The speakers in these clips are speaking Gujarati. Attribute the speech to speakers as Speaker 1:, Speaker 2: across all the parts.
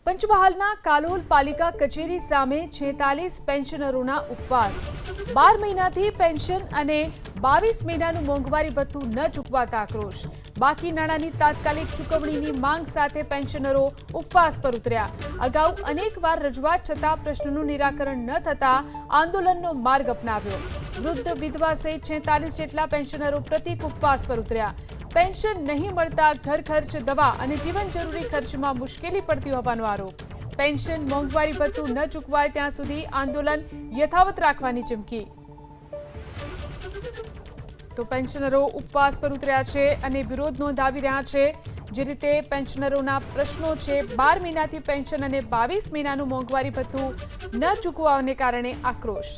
Speaker 1: પંચમહાલના કાલોલ પાલિકા કચેરી સામે 46 પેન્શનરોના ઉપવાસ 12 મહિનાથી પેન્શન અને 22 મહિનાનું મોંઘવારી ભથ્થું ન ચૂકવાતા આક્રોશ બાકી નાણાંની તાત્કાલિક ચૂકવણીની માંગ સાથે પેન્શનરો ઉપવાસ પર ઉતર્યા અગાઉ અનેકવાર રજૂઆત છતાં પ્રશ્નનું નિરાકરણ ન થતા આંદોલનનો માર્ગ અપનાવ્યો વૃદ્ધ વિધવા સહિત 46 જેટલા પેન્શનરો પ્રતિક ઉપવાસ પર ઉતર્યા પેન્શન નહીં મળતા ઘર ખર્ચ દવા અને જીવન જરૂરી ખર્ચમાં મુશ્કેલી પડતી હોવાનો આરોપ પેન્શન મોંઘવારી ભથ્થું ન ચૂકવાય ત્યાં સુધી આંદોલન યથાવત રાખવાની ચીમકી તો પેન્શનરો ઉપવાસ પર ઉતર્યા છે અને વિરોધ નોંધાવી રહ્યા છે જે રીતે પેન્શનરોના પ્રશ્નો છે 12 મહિનાથી પેન્શન અને 22 મહિનાનું મોંઘવારી ભથ્થું ન ચૂકવવાને કારણે આક્રોશ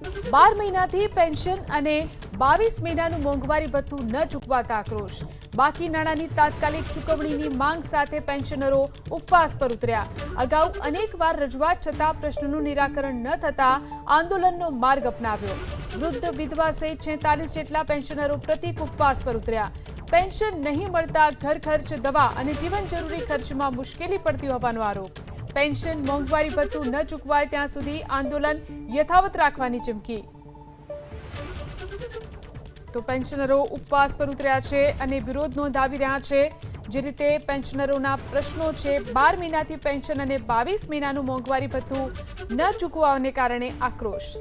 Speaker 1: 12 મહિનાથી પેન્શન અને 22 મહિનાનું મોંઘવારી ભથ્થું ન ચૂકવાતા આક્રોશ બાકી નાણાંની તાત્કાલિક ચૂકવણીની માંગ સાથે પેન્શનરો ઉપવાસ પર ઉતર્યા અગાઉ અનેકવાર રજૂઆત છતાં પ્રશ્નનું નિરાકરણ ન થતા આંદોલનનો માર્ગ અપનાવ્યો વૃદ્ધ વિધવા સહિત 46 જેટલા પેન્શનરો પ્રતિક ઉપવાસ પર ઉતર્યા પેન્શન નહીં મળતા ઘર ખર્ચ દવા અને જીવન જરૂરી ખર્ચમાં મુશ્કેલી પડતી હોવાનો આરોપ પેન્શન મોંઘવારી ભથ્થું ન ચૂકવાય ત્યાં સુધી આંદોલન યથાવત રાખવાની ચીમકી તો પેન્શનરો ઉપવાસ પર ઉતર્યા છે અને વિરોધ નોંધાવી રહ્યા છે જે રીતે પેન્શનરોના પ્રશ્નો છે 12 મહિનાથી પેન્શન અને 22 મહિનાનું મોંઘવારી ભથ્થું ન ચૂકવવાને કારણે આક્રોશ